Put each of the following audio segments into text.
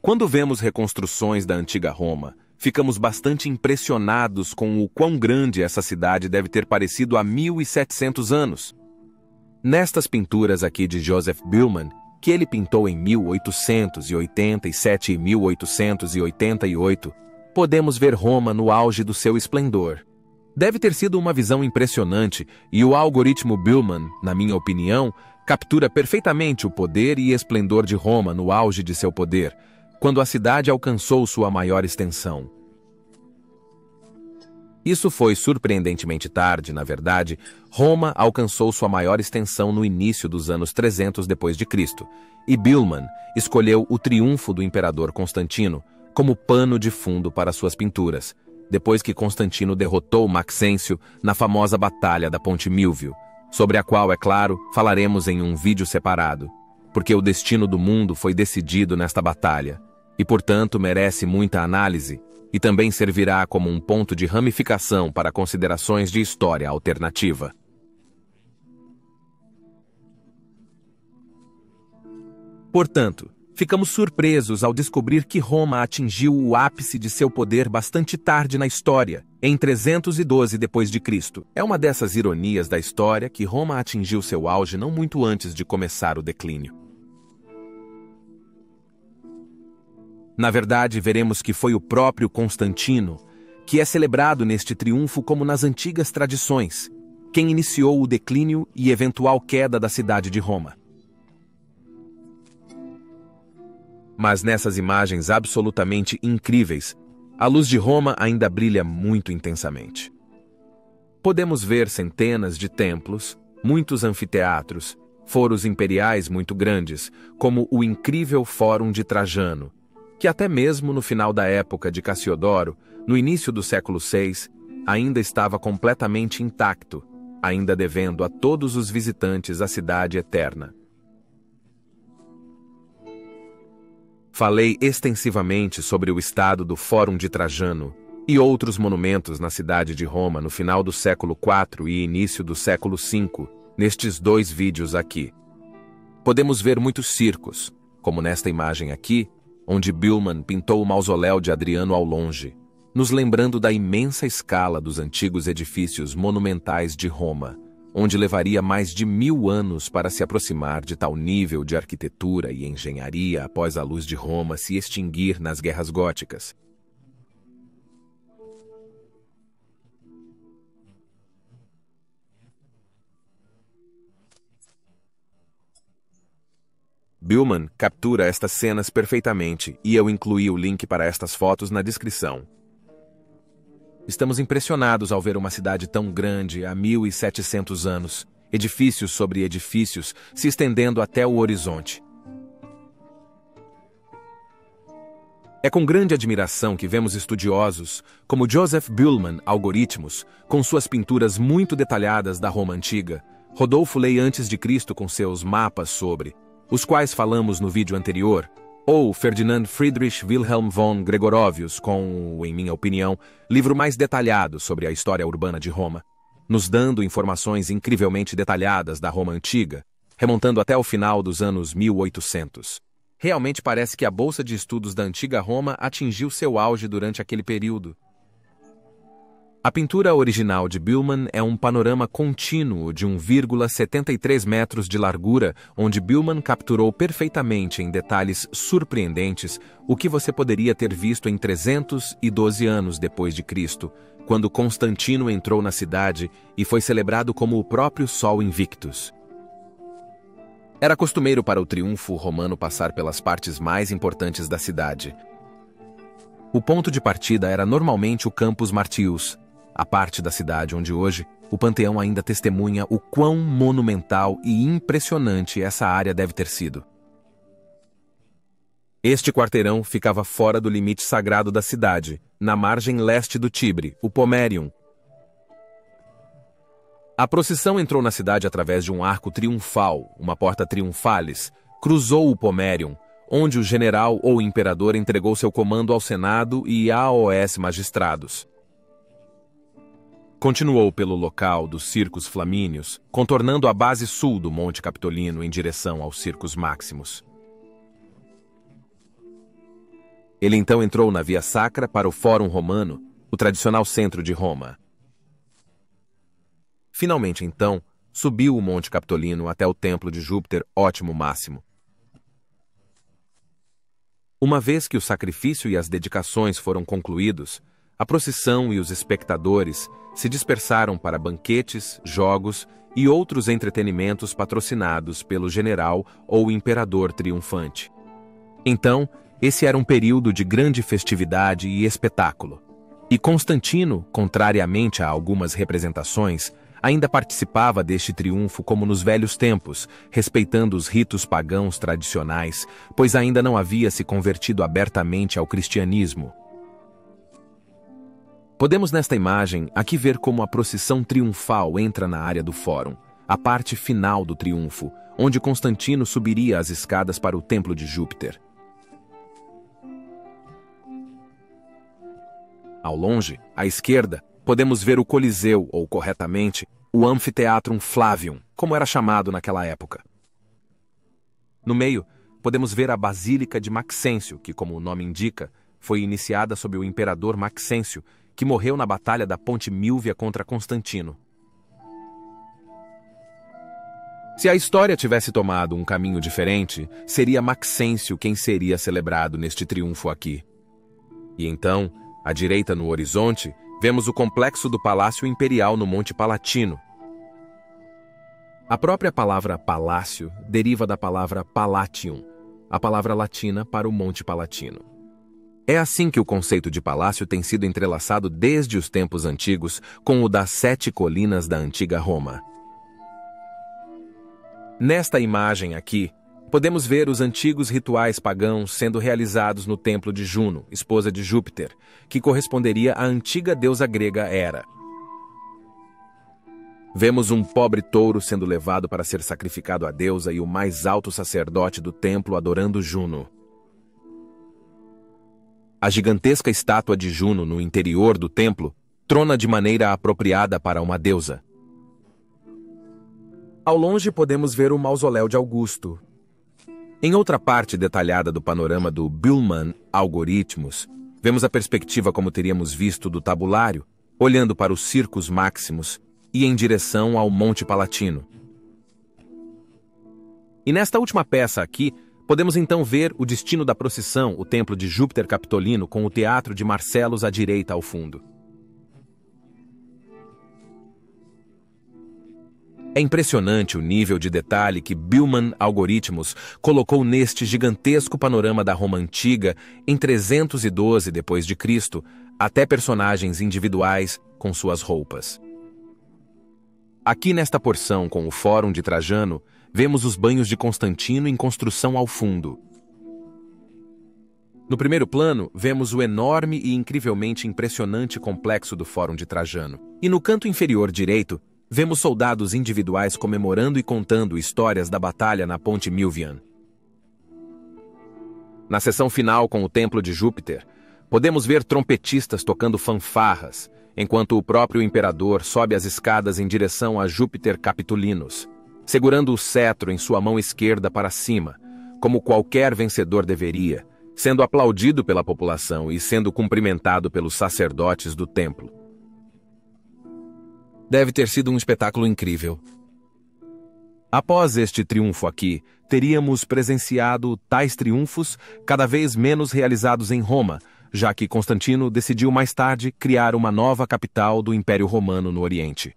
Quando vemos reconstruções da antiga Roma, ficamos bastante impressionados com o quão grande essa cidade deve ter parecido há 1700 anos. Nestas pinturas aqui de Joseph Billman, que ele pintou em 1887 e 1888, podemos ver Roma no auge do seu esplendor. Deve ter sido uma visão impressionante e o algoritmo Billman, na minha opinião, captura perfeitamente o poder e esplendor de Roma no auge de seu poder, quando a cidade alcançou sua maior extensão. Isso foi surpreendentemente tarde, na verdade. Roma alcançou sua maior extensão no início dos anos 300 depois de Cristo, e Billman escolheu o triunfo do imperador Constantino como pano de fundo para suas pinturas, depois que Constantino derrotou Maxêncio na famosa Batalha da Ponte Milvio, sobre a qual, é claro, falaremos em um vídeo separado, porque o destino do mundo foi decidido nesta batalha, e portanto merece muita análise, e também servirá como um ponto de ramificação para considerações de história alternativa. Portanto, ficamos surpresos ao descobrir que Roma atingiu o ápice de seu poder bastante tarde na história, em 312 d.C. É uma dessas ironias da história que Roma atingiu seu auge não muito antes de começar o declínio. Na verdade, veremos que foi o próprio Constantino, que é celebrado neste triunfo como nas antigas tradições, quem iniciou o declínio e eventual queda da cidade de Roma. Mas nessas imagens absolutamente incríveis, a luz de Roma ainda brilha muito intensamente. Podemos ver centenas de templos, muitos anfiteatros, foros imperiais muito grandes, como o incrível Fórum de Trajano, que até mesmo no final da época de Cassiodoro, no início do século VI, ainda estava completamente intacto, ainda devendo a todos os visitantes a cidade eterna. Falei extensivamente sobre o estado do Fórum de Trajano e outros monumentos na cidade de Roma no final do século IV e início do século V, nestes dois vídeos aqui. Podemos ver muitos circos, como nesta imagem aqui, onde Billman pintou o mausoléu de Adriano ao longe, nos lembrando da imensa escala dos antigos edifícios monumentais de Roma, onde levaria mais de 1000 anos para se aproximar de tal nível de arquitetura e engenharia após a luz de Roma se extinguir nas guerras góticas. Billman captura estas cenas perfeitamente e eu incluí o link para estas fotos na descrição. Estamos impressionados ao ver uma cidade tão grande há 1700 anos, edifícios sobre edifícios se estendendo até o horizonte. É com grande admiração que vemos estudiosos como Joseph Billman Algoritmos, com suas pinturas muito detalhadas da Roma Antiga, Rodolfo Ley a.C. com seus mapas sobre, os quais falamos no vídeo anterior, ou Ferdinand Friedrich Wilhelm von Gregorovius com, em minha opinião, livro mais detalhado sobre a história urbana de Roma, nos dando informações incrivelmente detalhadas da Roma Antiga, remontando até o final dos anos 1800. Realmente parece que a Bolsa de Estudos da Antiga Roma atingiu seu auge durante aquele período. A pintura original de Billman é um panorama contínuo de 1,73 metros de largura, onde Billman capturou perfeitamente em detalhes surpreendentes o que você poderia ter visto em 312 anos depois de Cristo, quando Constantino entrou na cidade e foi celebrado como o próprio Sol Invictus. Era costumeiro para o triunfo romano passar pelas partes mais importantes da cidade. O ponto de partida era normalmente o Campus Martius, a parte da cidade onde hoje o Panteão ainda testemunha o quão monumental e impressionante essa área deve ter sido. Este quarteirão ficava fora do limite sagrado da cidade, na margem leste do Tibre, o Pomerium. A procissão entrou na cidade através de um arco triunfal, uma porta triunfalis, cruzou o Pomerium, onde o general ou imperador entregou seu comando ao Senado e aos magistrados. Continuou pelo local dos Circos Flamínios, contornando a base sul do Monte Capitolino em direção aos Circos Máximos. Ele então entrou na Via Sacra para o Fórum Romano, o tradicional centro de Roma. Finalmente, então, subiu o Monte Capitolino até o Templo de Júpiter Ótimo Máximo. Uma vez que o sacrifício e as dedicações foram concluídos, a procissão e os espectadores se dispersaram para banquetes, jogos e outros entretenimentos patrocinados pelo general ou imperador triunfante. Então, esse era um período de grande festividade e espetáculo. E Constantino, contrariamente a algumas representações, ainda participava deste triunfo como nos velhos tempos, respeitando os ritos pagãos tradicionais, pois ainda não havia se convertido abertamente ao cristianismo. Podemos nesta imagem aqui ver como a procissão triunfal entra na área do fórum, a parte final do triunfo, onde Constantino subiria as escadas para o Templo de Júpiter. Ao longe, à esquerda, podemos ver o Coliseu, ou corretamente, o Amphitheatrum Flavium, como era chamado naquela época. No meio, podemos ver a Basílica de Maxêncio, que, como o nome indica, foi iniciada sob o imperador Maxêncio, que morreu na Batalha da Ponte Milvia contra Constantino. Se a história tivesse tomado um caminho diferente, seria Maxêncio quem seria celebrado neste triunfo aqui. E então, à direita no horizonte, vemos o complexo do Palácio Imperial no Monte Palatino. A própria palavra palácio deriva da palavra palatium, a palavra latina para o Monte Palatino. É assim que o conceito de palácio tem sido entrelaçado desde os tempos antigos com o das 7 colinas da antiga Roma. Nesta imagem aqui, podemos ver os antigos rituais pagãos sendo realizados no templo de Juno, esposa de Júpiter, que corresponderia à antiga deusa grega Hera. Vemos um pobre touro sendo levado para ser sacrificado à deusa e o mais alto sacerdote do templo adorando Juno. A gigantesca estátua de Juno no interior do templo trona de maneira apropriada para uma deusa. Ao longe podemos ver o mausoléu de Augusto. Em outra parte detalhada do panorama do Bülman Algorithmus, vemos a perspectiva como teríamos visto do tabulário, olhando para os Circus Maximus e em direção ao Monte Palatino. E nesta última peça aqui, podemos então ver o destino da procissão, o Templo de Júpiter Capitolino, com o Teatro de Marcelos à direita ao fundo. É impressionante o nível de detalhe que Bülman Algorithmus colocou neste gigantesco panorama da Roma Antiga em 312 d.C., até personagens individuais com suas roupas. Aqui nesta porção com o Fórum de Trajano, vemos os banhos de Constantino em construção ao fundo. No primeiro plano, vemos o enorme e incrivelmente impressionante complexo do Fórum de Trajano. E no canto inferior direito, vemos soldados individuais comemorando e contando histórias da batalha na Ponte Milvian. Na seção final com o Templo de Júpiter, podemos ver trompetistas tocando fanfarras, enquanto o próprio imperador sobe as escadas em direção a Júpiter Capitolinus, segurando o cetro em sua mão esquerda para cima, como qualquer vencedor deveria, sendo aplaudido pela população e sendo cumprimentado pelos sacerdotes do templo. Deve ter sido um espetáculo incrível. Após este triunfo aqui, teríamos presenciado tais triunfos cada vez menos realizados em Roma, já que Constantino decidiu mais tarde criar uma nova capital do Império Romano no Oriente.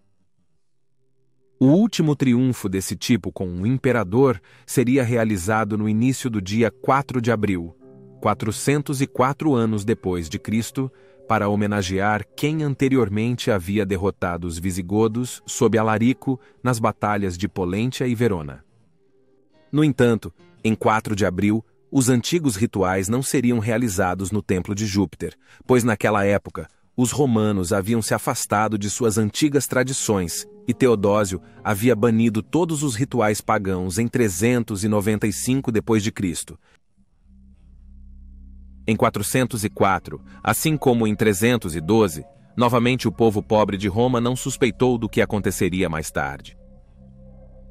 O último triunfo desse tipo com um imperador seria realizado no início do dia 4 de abril, 404 anos depois de Cristo, para homenagear quem anteriormente havia derrotado os visigodos sob Alarico nas batalhas de Pollentia e Verona. No entanto, em 4 de abril, os antigos rituais não seriam realizados no Templo de Júpiter, pois naquela época, os romanos haviam se afastado de suas antigas tradições e Teodósio havia banido todos os rituais pagãos em 395 d.C. Em 404, assim como em 312, novamente o povo pobre de Roma não suspeitou do que aconteceria mais tarde.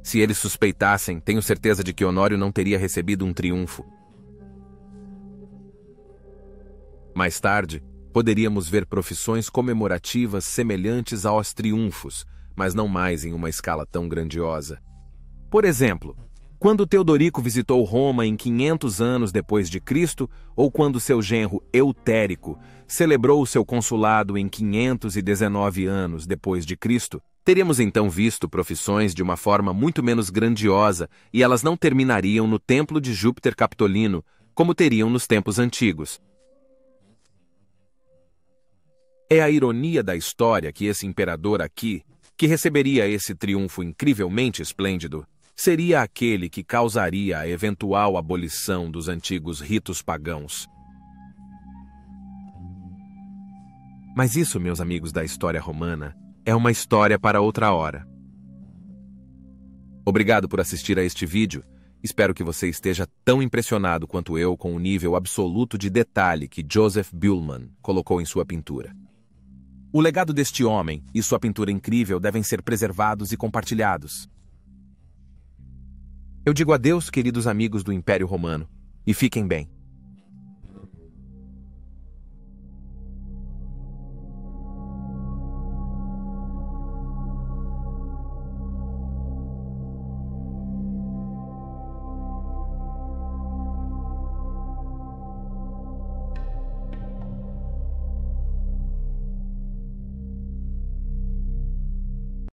Se eles suspeitassem, tenho certeza de que Honório não teria recebido um triunfo. Mais tarde, poderíamos ver profissões comemorativas semelhantes aos triunfos, mas não mais em uma escala tão grandiosa. Por exemplo, quando Teodorico visitou Roma em 500 anos depois de Cristo, ou quando seu genro Eutérico celebrou seu consulado em 519 anos depois de Cristo, teríamos então visto profissões de uma forma muito menos grandiosa e elas não terminariam no templo de Júpiter Capitolino, como teriam nos tempos antigos. É a ironia da história que esse imperador aqui, que receberia esse triunfo incrivelmente esplêndido, seria aquele que causaria a eventual abolição dos antigos ritos pagãos. Mas isso, meus amigos da história romana, é uma história para outra hora. Obrigado por assistir a este vídeo. Espero que você esteja tão impressionado quanto eu com o nível absoluto de detalhe que Joseph Buhlmann colocou em sua pintura. O legado deste homem e sua pintura incrível devem ser preservados e compartilhados. Eu digo adeus, queridos amigos do Império Romano, e fiquem bem.